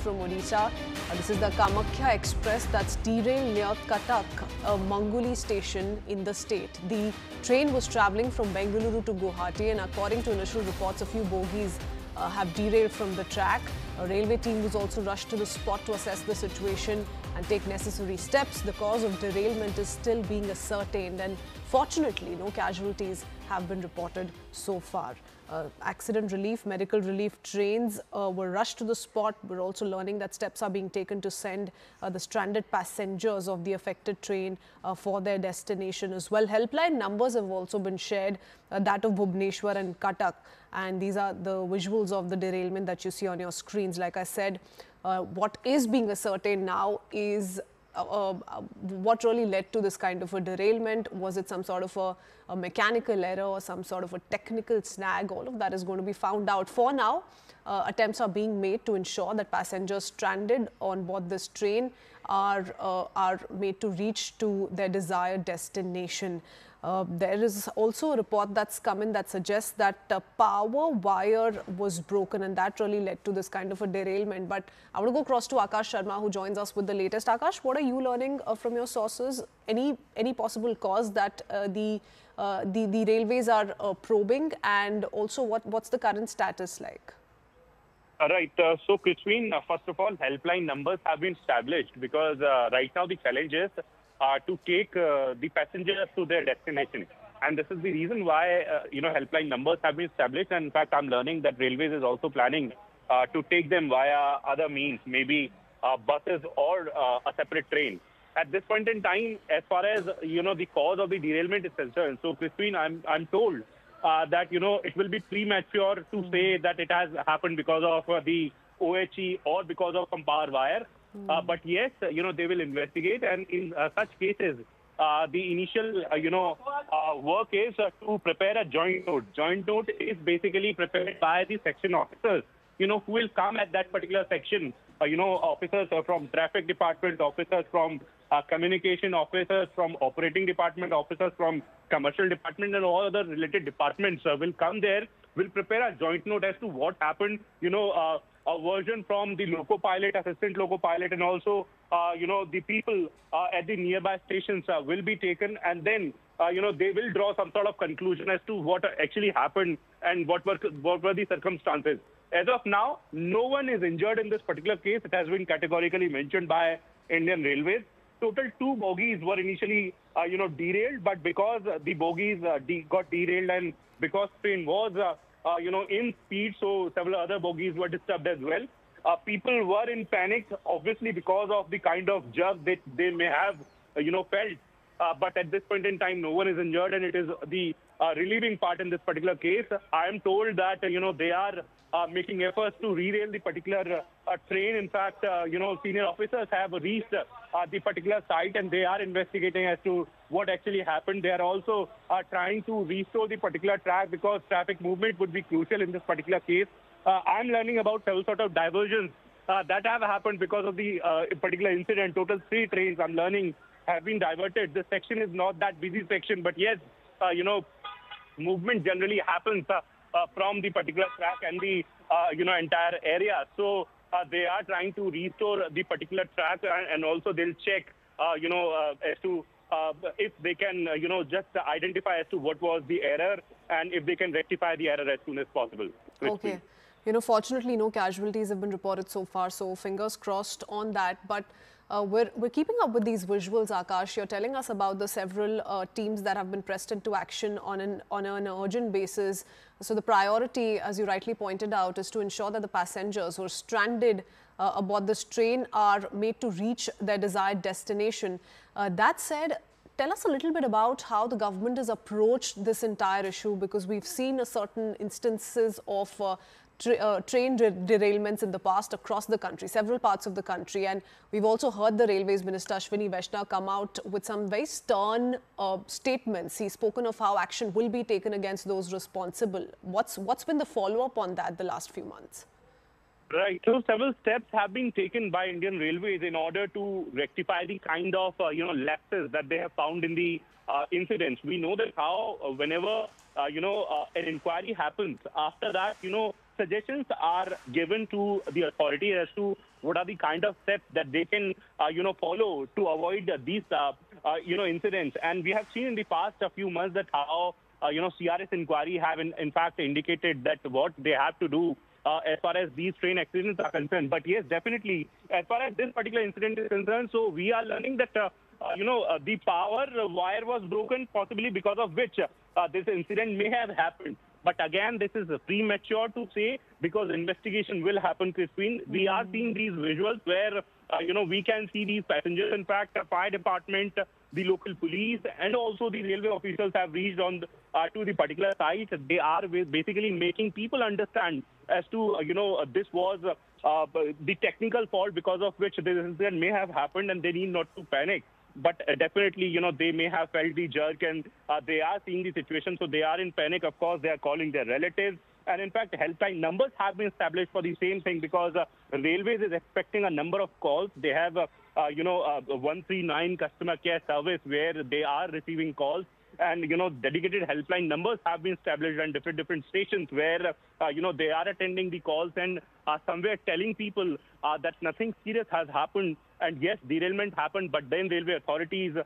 from Odisha. This is the Kamakhya Express that's derailed near Cuttack-Nergundi Station in the state. The train was travelling from Bengaluru to Guwahati, and according to initial reports, a few bogies have derailed from the track. A railway team was also rushed to the spot to assess the situation and take necessary steps. The cause of derailment is still being ascertained, and fortunately, no casualties have been reported so far. Accident relief, medical relief trains were rushed to the spot. We're also learning that steps are being taken to send the stranded passengers of the affected train for their destination as well. Helpline numbers have also been shared, that of Bhubaneswar and Cuttack. And these are the visuals of the derailment that you see on your screens. Like I said, what is being ascertained now is what really led to this kind of a derailment. Was it some sort of a mechanical error or some sort of a technical snag? All of that is going to be found out. For now, attempts are being made to ensure that passengers stranded on board this train are made to reach to their desired destination. There is also a report that's come in that suggests that a power wire was broken, and that really led to this kind of a derailment. But I want to go across to Akash Sharma, who joins us with the latest. Akash, what are you learning from your sources? Any possible cause that the railways are probing, and also what's the current status like? Right. So, Christine, first of all, helpline numbers have been established because right now the challenge is to take the passengers to their destination. And this is the reason why, helpline numbers have been established. And in fact, I'm learning that Railways is also planning to take them via other means, maybe buses or a separate train. At this point in time, as far as, the cause of the derailment is concerned, so, Christine, I'm told that, it will be premature to say that it has happened because of the OHE or because of some power wire. But yes, they will investigate, and in such cases, the initial, work is to prepare a joint note. Joint note is basically prepared by the section officers, who will come at that particular section, officers from traffic department, officers from communication officers, from operating department, officers from commercial department, and all other related departments will come there, will prepare a joint note as to what happened, a version from the loco pilot, assistant loco pilot, and also, the people at the nearby stations will be taken, and then, they will draw some sort of conclusion as to what actually happened and what were the circumstances. As of now, no one is injured in this particular case. It has been categorically mentioned by Indian Railways. Total 2 bogies were initially, derailed, but because the bogies got derailed and because train was, in speed, so several other bogies were disturbed as well. People were in panic, obviously, because of the kind of jerk that they may have, felt. But at this point in time, no one is injured, and it is the relieving part in this particular case. I am told that, they are making efforts to derail the particular train. In fact, senior officers have reached the particular site, and they are investigating as to what actually happened. They are also trying to restore the particular track because traffic movement would be crucial in this particular case. I'm learning about several sort of diversions that have happened because of the particular incident. Total 3 trains, I'm learning, have been diverted. The section is not that busy section, but yes, movement generally happens from the particular track and the entire area. So they are trying to restore the particular track, and also they'll check as to if they can just identify as to what was the error and if they can rectify the error as soon as possible. Okay. Fortunately, no casualties have been reported so far, so fingers crossed on that. But we're keeping up with these visuals, Akash. You're telling us about the several teams that have been pressed into action on an urgent basis. So the priority, as you rightly pointed out, is to ensure that the passengers who are stranded aboard this train are made to reach their desired destination. That said, tell us a little bit about how the government has approached this entire issue, because we've seen a certain instances of train derailments in the past across the country, several parts of the country. And we've also heard the Railways Minister Ashwini Vaishnaw come out with some very stern statements. He's spoken of how action will be taken against those responsible. What's been the follow-up on that the last few months? Right. So several steps have been taken by Indian Railways in order to rectify the kind of, lapses that they have found in the incidents. We know that how whenever, an inquiry happens, after that, suggestions are given to the authority as to what are the kind of steps that they can, follow to avoid these, incidents. And we have seen in the past a few months that how, CRS inquiry have in fact indicated that what they have to do as far as these train accidents are concerned. But yes, definitely, as far as this particular incident is concerned, so we are learning that, the power wire was broken, possibly because of which this incident may have happened. But again, this is premature to say because investigation will happen, Christine. We are seeing these visuals where, we can see these passengers. In fact, the fire department, the local police, and also the railway officials have reached on to the particular site. They are basically making people understand as to, this was the technical fault because of which this incident may have happened, and they need not to panic. But definitely, they may have felt the jerk and they are seeing the situation. So they are in panic. Of course, they are calling their relatives. And in fact, helpline numbers have been established for the same thing because Railways is expecting a number of calls. They have, 139 customer care service where they are receiving calls. And, dedicated helpline numbers have been established on different stations where, they are attending the calls and somewhere telling people that nothing serious has happened. And yes, derailment happened, but then railway authority is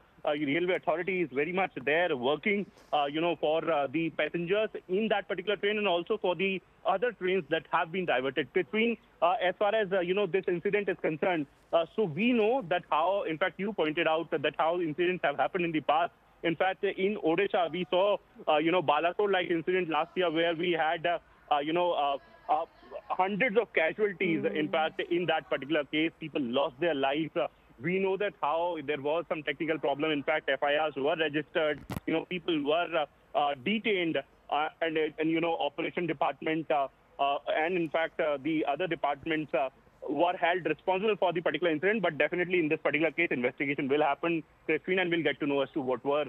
very much there working, for the passengers in that particular train and also for the other trains that have been diverted. Between, as far as, this incident is concerned, so we know that how, in fact, you pointed out that how incidents have happened in the past. In fact, in Odisha, we saw, Balakot-like incident last year where we had, hundreds of casualties. In fact, in that particular case, people lost their lives. We know that how there was some technical problem. In fact, FIRs were registered. People were detained, and operation department and in fact the other departments were held responsible for the particular incident. But definitely in this particular case, investigation will happen, Christine, and we'll get to know as to what were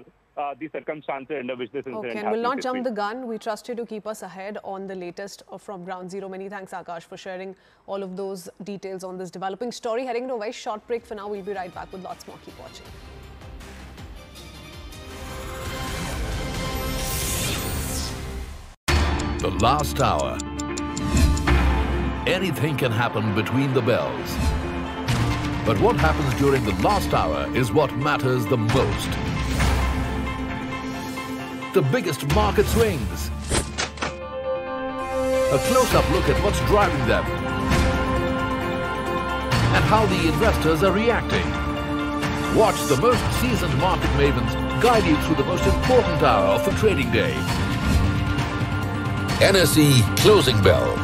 the circumstances under which this incident happened. Okay, and we'll not jump the gun. We trust you to keep us ahead on the latest from Ground Zero. Many thanks, Akash, for sharing all of those details on this developing story. Heading to a very short break for now. We'll be right back with lots more. Keep watching. The last hour. Anything can happen between the bells. But what happens during the last hour is what matters the most. The biggest market swings. A close-up look at what's driving them. And how the investors are reacting. Watch the most seasoned market mavens guide you through the most important hour of the trading day. NSE Closing Bell.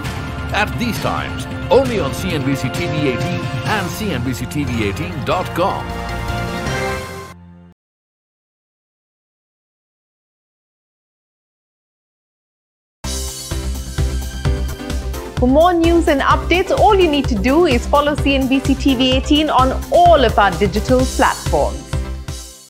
At these times, only on CNBC-TV18 and CNBC-TV18.com. For more news and updates, all you need to do is follow CNBC-TV18 on all of our digital platforms.